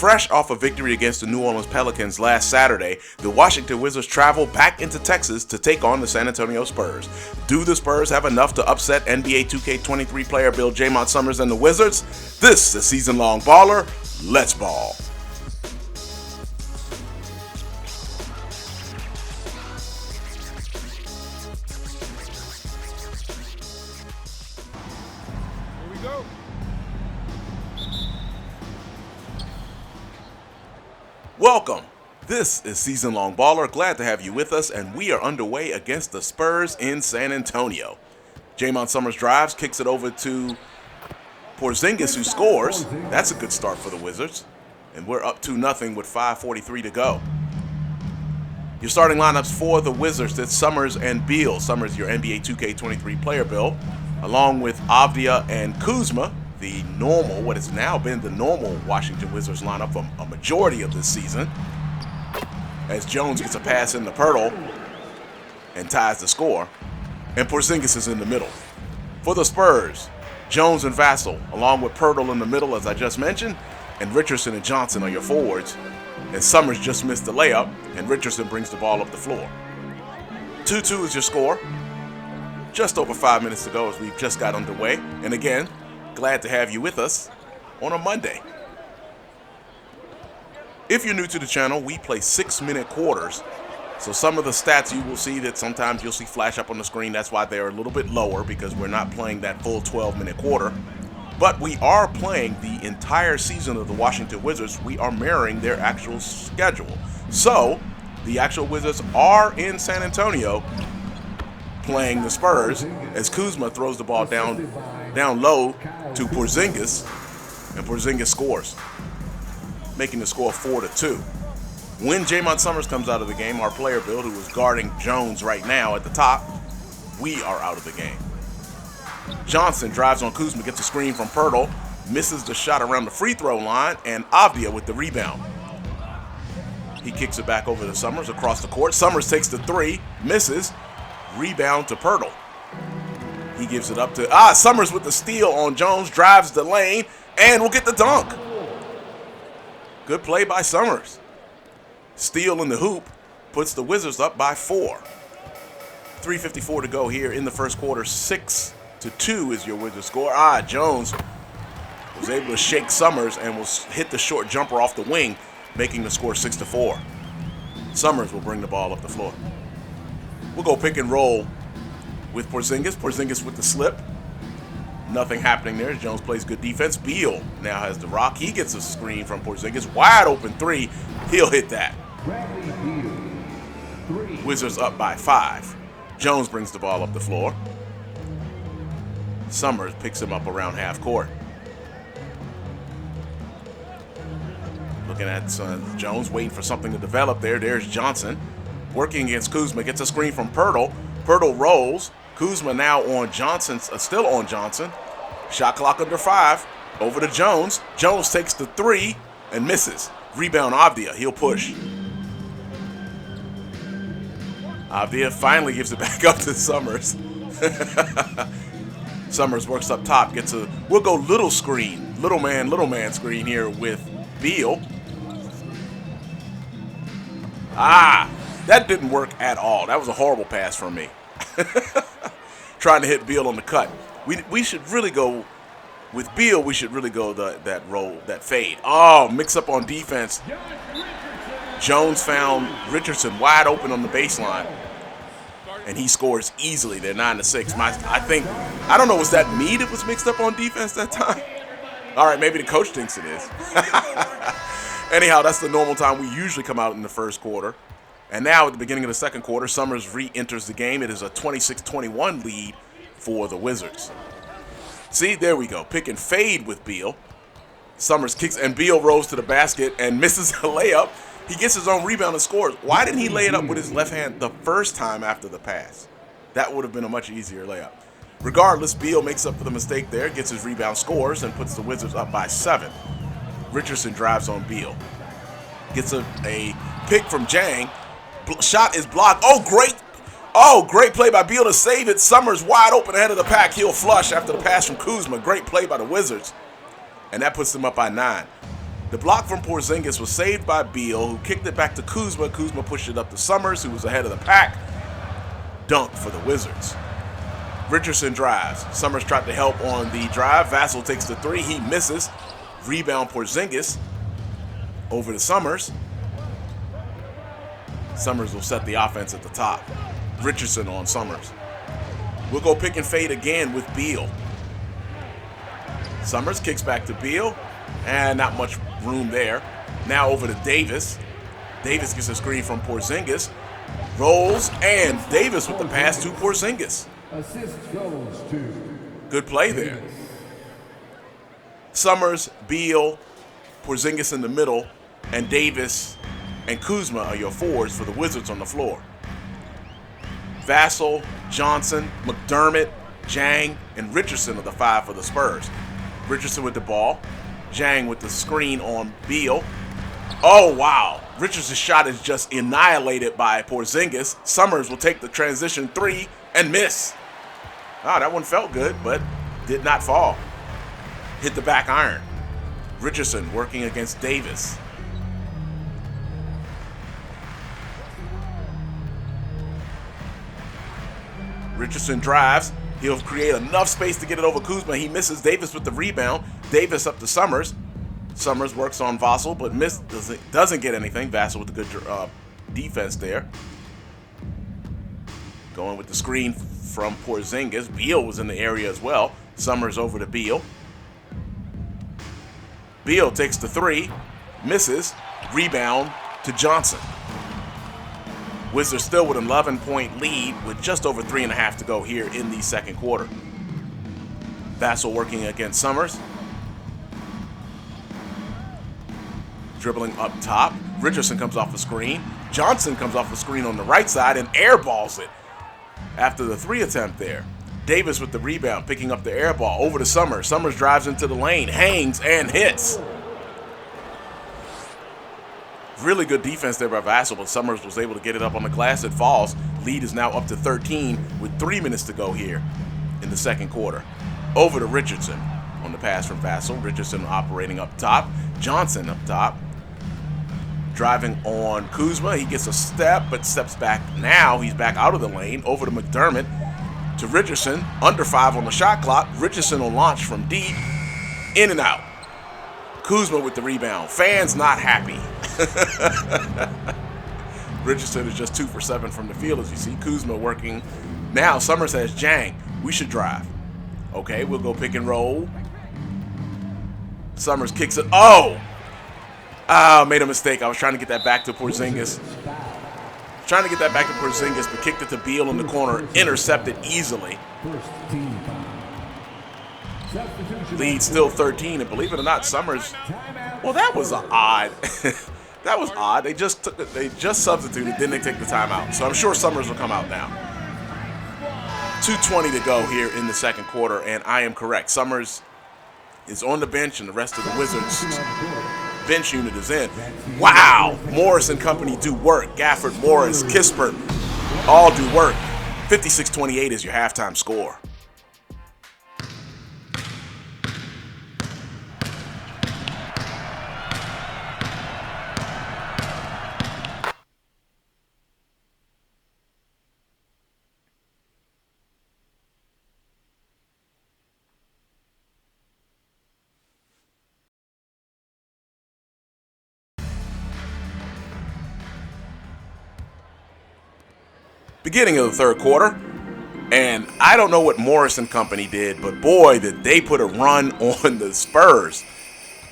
Fresh off a victory against the New Orleans Pelicans last Saturday, the Washington Wizards travel back into Texas to take on the San Antonio Spurs. Do the Spurs have enough to upset NBA 2K23 player Bill Jaymont Summerz and the Wizards? This is Season Long Baller. Let's ball. Welcome. This is Season Long Baller. Glad to have you with us, and we are underway against the Spurs in San Antonio. Jaymont Summerz drives, kicks it over to Porzingis, who scores. That's a good start for the Wizards, and we're up 2-0 with 5:43 to go. Your starting lineups for the Wizards, that's Summerz and Beal. Summerz, your NBA 2K23 player, Bill, along with Avdija and Kuzma, the normal, what has now been the normal Washington Wizards lineup for a majority of this season, as Jones gets a pass into Pirtle and ties the score, and Porzingis is in the middle. For the Spurs, Jones and Vassell, along with Pirtle in the middle, as I just mentioned, and Richardson and Johnson are your forwards, and Summerz just missed the layup, and Richardson brings the ball up the floor. 2-2 is your score. Just over 5 minutes to go as we've just got underway, and again, glad to have you with us on a Monday. If you're new to the channel, we play 6-minute quarters. So some of the stats you will see that sometimes you'll see flash up on the screen. That's why they're a little bit lower, because we're not playing that full 12-minute quarter. But we are playing the entire season of the Washington Wizards. We are mirroring their actual schedule. So the actual Wizards are in San Antonio playing the Spurs as Kuzma throws the ball down low to Porzingis, and Porzingis scores, making the score 4-2. When Jaymont Summerz comes out of the game, our player Bill, who is guarding Jones right now at the top, we are out of the game. Johnson drives on Kuzma, gets a screen from Pirtle, misses the shot around the free throw line, and Avdija with the rebound. He kicks it back over to Summerz across the court. Summerz takes the three, misses, rebound to Pirtle. He gives it up to Summerz with the steal on Jones, drives the lane, and will get the dunk. Good play by Summerz. Steal in the hoop puts the Wizards up by 4. 3:54 to go here in the first quarter. 6-2 is your Wizards score. Jones was able to shake Summerz and will hit the short jumper off the wing, making the score 6-4. Summerz will bring the ball up the floor. We'll go pick and roll with Porzingis. Porzingis with the slip. Nothing happening there. Jones plays good defense. Beal now has the rock. He gets a screen from Porzingis. Wide open three. He'll hit that. Wizards up by 5. Jones brings the ball up the floor. Summerz picks him up around half court. Looking at Jones, waiting for something to develop there. There's Johnson working against Kuzma. Gets a screen from Pirtle. Pirtle rolls. Kuzma now on Johnson, still on Johnson. Shot clock under 5. Over to Jones. Jones takes the 3 and misses. Rebound Avdija. He'll push. Avdija finally gives it back up to Summerz. Summerz works up top. We'll go little screen. Little man screen here with Beal. That didn't work at all. That was a horrible pass from me. Trying to hit Beal on the cut. We should really go with Beal. We should really go that roll, that fade. Mix up on defense. Jones found Richardson wide open on the baseline, and he scores easily. They're 9-6. I don't know, was that me that was mixed up on defense that time? All right, maybe the coach thinks it is. Anyhow, that's the normal time we usually come out in the first quarter. And now at the beginning of the second quarter, Summerz re-enters the game. It is a 26-21 lead for the Wizards. See, there we go. Pick and fade with Beal. Summerz kicks, and Beal rolls to the basket and misses a layup. He gets his own rebound and scores. Why didn't he lay it up with his left hand the first time after the pass? That would have been a much easier layup. Regardless, Beal makes up for the mistake there, gets his rebound, scores, and puts the Wizards up by 7. Richardson drives on Beal. Gets a pick from Jang. Shot is blocked. Great play by Beal to save it. Summerz wide open ahead of the pack. He'll flush after the pass from Kuzma. Great play by the Wizards. And that puts them up by 9. The block from Porzingis was saved by Beal, who kicked it back to Kuzma. Kuzma pushed it up to Summerz, who was ahead of the pack. Dunk for the Wizards. Richardson drives. Summerz tried to help on the drive. Vassell takes the three. He misses. Rebound Porzingis over to Summerz. Summerz will set the offense at the top. Richardson on Summerz. We'll go pick and fade again with Beal. Summerz kicks back to Beal, and not much room there. Now over to Davis. Davis gets a screen from Porzingis. Rolls, and Davis with the pass to Porzingis. Assist goes to good play there. Summerz, Beal, Porzingis in the middle, and Davis and Kuzma are your forwards for the Wizards on the floor. Vassell, Johnson, McDermott, Jang, and Richardson are the five for the Spurs. Richardson with the ball. Jang with the screen on Beal. Oh, wow. Richardson's shot is just annihilated by Porzingis. Summerz will take the transition three and miss. Oh, that one felt good, but did not fall. Hit the back iron. Richardson working against Davis. Richardson drives. He'll create enough space to get it over Kuzma. He misses. Davis with the rebound. Davis up to Summerz. Summerz works on Vassell, but doesn't get anything. Vassell with a good defense there. Going with the screen from Porzingis. Beal was in the area as well. Summerz over to Beal. Beal takes the three. Misses. Rebound to Johnson. Wizards still with an 11-point lead with just over 3.5 to go here in the second quarter. Vassell working against Summerz. Dribbling up top. Richardson comes off the screen. Johnson comes off the screen on the right side and airballs it after the three attempt there. Davis with the rebound, picking up the airball over to Summerz. Summerz drives into the lane, hangs, and hits. Really good defense there by Vassell, but Summerz was able to get it up on the glass. It falls. Lead is now up to 13 with 3 minutes to go here in the second quarter. Over to Richardson on the pass from Vassell. Richardson operating up top. Johnson up top. Driving on Kuzma. He gets a step, but steps back. Now he's back out of the lane. Over to McDermott. To Richardson. Under 5 on the shot clock. Richardson will launch from deep. In and out. Kuzma with the rebound. Fans not happy. Richardson is just 2 for 7 from the field, as you see. Kuzma working. Now Summerz has Jang. We should drive. Okay, we'll go pick and roll. Summerz kicks it. Oh! Made a mistake. I was trying to get that back to Porzingis. But kicked it to Beal in the corner. Intercepted easily. Lead still 13, and believe it or not, Summerz. Well, that was odd. That was odd. They just substituted, then they take the timeout. So I'm sure Summerz will come out now. 2:20 to go here in the second quarter, and I am correct. Summerz is on the bench, and the rest of the Wizards bench unit is in. Wow! Morris and company do work. Gafford, Morris, Kispert all do work. 56-28 is your halftime score. Beginning of the third quarter, and I don't know what Morris and company did, but boy, did they put a run on the Spurs.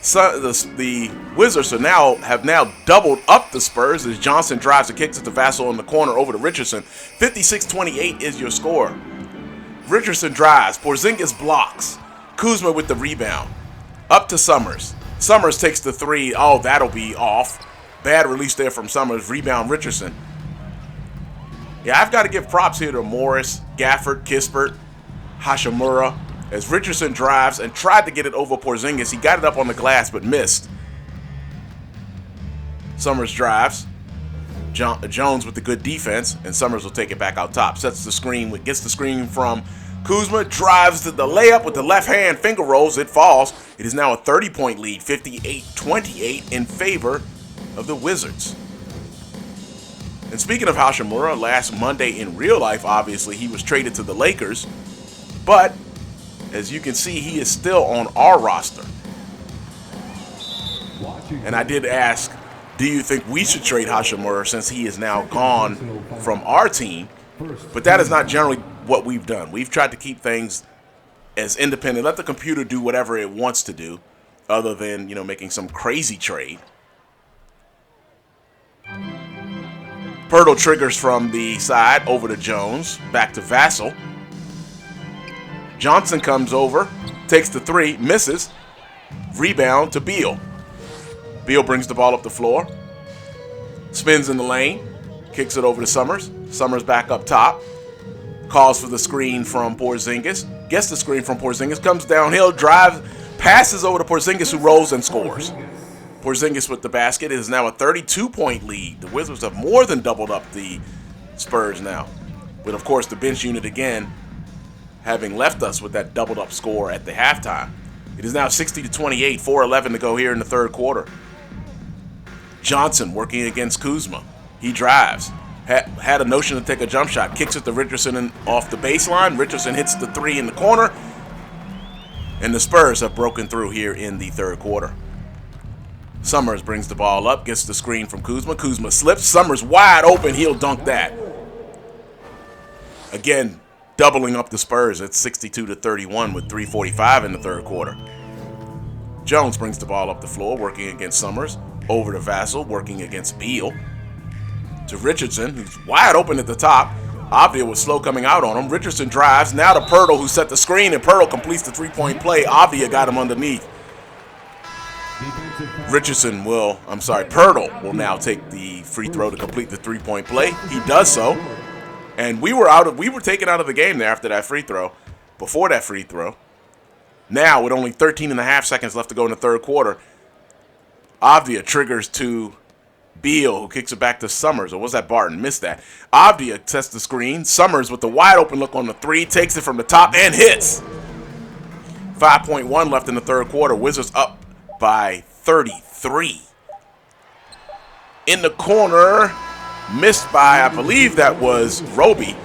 So the Wizards have now doubled up the Spurs as Johnson drives and kicks it to Vassell in the corner over to Richardson. 56-28 is your score. Richardson drives. Porzingis blocks. Kuzma with the rebound. Up to Summerz. Summerz takes the three. Oh, that'll be off. Bad release there from Summerz. Rebound Richardson. Yeah, I've got to give props here to Morris, Gafford, Kispert, Hashimura, as Richardson drives and tried to get it over Porzingis. He got it up on the glass but missed. Summerz drives. Jones with the good defense, and Summerz will take it back out top. Sets the screen, gets the screen from Kuzma drives to the layup with the left hand, finger rolls, it falls. It is now a 30-point lead, 58-28 in favor of the Wizards. And speaking of Hachimura, last Monday in real life, obviously, he was traded to the Lakers. But, as you can see, he is still on our roster. And I did ask, do you think we should trade Hachimura since he is now gone from our team? But that is not generally what we've done. We've tried to keep things as independent. Let the computer do whatever it wants to do, other than, making some crazy trade. Pirtle triggers from the side over to Jones, back to Vassell. Johnson comes over, takes the three, misses. Rebound to Beal. Beal brings the ball up the floor, spins in the lane, kicks it over to Summerz. Summerz back up top, calls for the screen from Porzingis, gets the screen from Porzingis, comes downhill, drives, passes over to Porzingis, who rolls and scores. Porzingis with the basket. It is now a 32-point lead. The Wizards have more than doubled up the Spurs now, with, of course, the bench unit again having left us with that doubled up score at the halftime. It is now 60-28, 4:11 to go here in the third quarter. Johnson working against Kuzma. He drives. Had a notion to take a jump shot. Kicks it to Richardson off the baseline. Richardson hits the three in the corner. And the Spurs have broken through here in the third quarter. Summerz brings the ball up. Gets the screen from Kuzma. Kuzma slips. Summerz wide open. He'll dunk that. Again, doubling up the Spurs at 62-31 with 3:45 in the third quarter. Jones brings the ball up the floor, working against Summerz. Over to Vassell, working against Beal. To Richardson, who's wide open at the top. Avdia was slow coming out on him. Richardson drives. Now to Pirtle, who set the screen, and Pirtle completes the three-point play. Avdia got him underneath. Pirtle will now take the free throw to complete the three-point play. He does so. And we were taken out of the game there after that free throw, before that free throw. Now, with only 13 and a half seconds left to go in the third quarter, Avdia triggers to Beal, who kicks it back to Summerz. Or was that Barton? Missed that. Avdia sets the screen. Summerz with the wide open look on the three, takes it from the top and hits. 5.1 left in the third quarter. Wizards up by 33. In the corner, missed by, I believe that was Roby.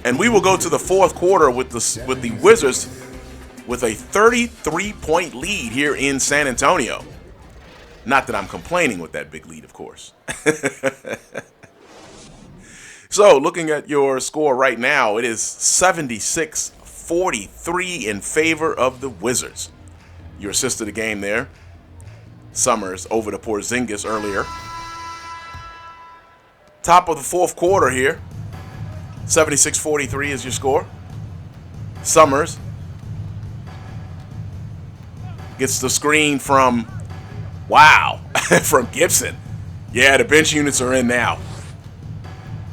And we will go to the fourth quarter with the Wizards with a 33-point lead here in San Antonio. Not that I'm complaining with that big lead, of course. So, looking at your score right now, it is 76-43 in favor of the Wizards. Your assist of the game there, Summerz over to Porzingis earlier. Top of the fourth quarter here, 76-43 is your score. Summerz gets the screen from, from Gibson. Yeah, the bench units are in now.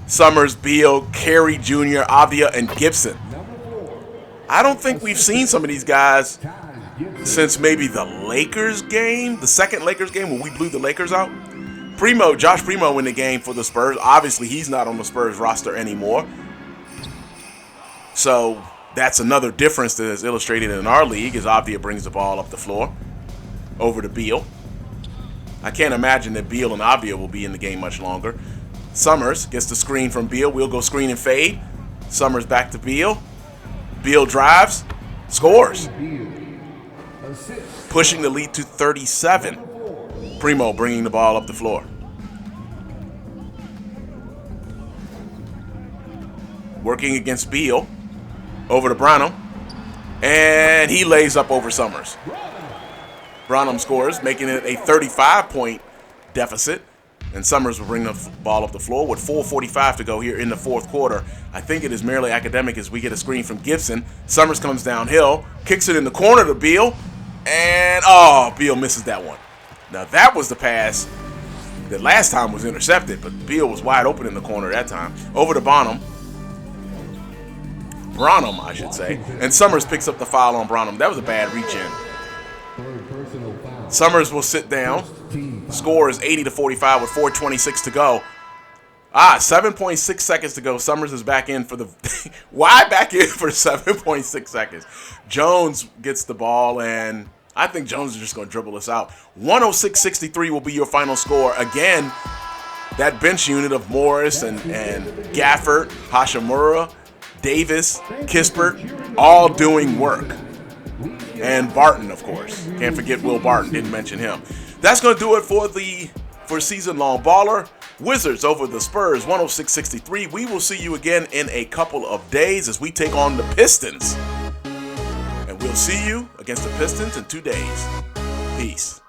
Summerz, Beal, Carey Jr., Avdia, and Gibson. I don't think we've seen some of these guys since maybe the Lakers game, the second Lakers game when we blew the Lakers out. Josh Primo in the game for the Spurs. Obviously, he's not on the Spurs roster anymore. So that's another difference that is illustrated in our league as Avdia brings the ball up the floor over to Beal. I can't imagine that Beal and Avdia will be in the game much longer. Summerz gets the screen from Beal. We'll go screen and fade. Summerz back to Beal. Beal drives, scores. Pushing the lead to 37. Primo bringing the ball up the floor. Working against Beal. Over to Branham. And he lays up over Summerz. Branham scores, making it a 35-point deficit. And Summerz will bring the ball up the floor with 4:45 to go here in the fourth quarter. I think it is merely academic as we get a screen from Gibson. Summerz comes downhill, kicks it in the corner to Beal. And, Beal misses that one. Now, that was the pass that last time was intercepted, but Beal was wide open in the corner that time. Over to Branham, I should say. And Summerz picks up the foul on Branham. That was a bad reach-in. Summerz will sit down. Score is 80-45 with 4:26 to go. 7.6 seconds to go. Summerz is back in for the why back in for 7.6 seconds. Jones gets the ball, and I think Jones is just going to dribble us out. 106-63 will be your final score. Again, that bench unit of Morris and Gafford, Hashimura, Davis, Kispert, all doing work. And Barton, of course. Can't forget Will Barton. Didn't mention him. That's going to do it for Season Long Baller. Wizards over the Spurs, 106-63. We will see you again in a couple of days as we take on the Pistons. And we'll see you against the Pistons in 2 days. Peace.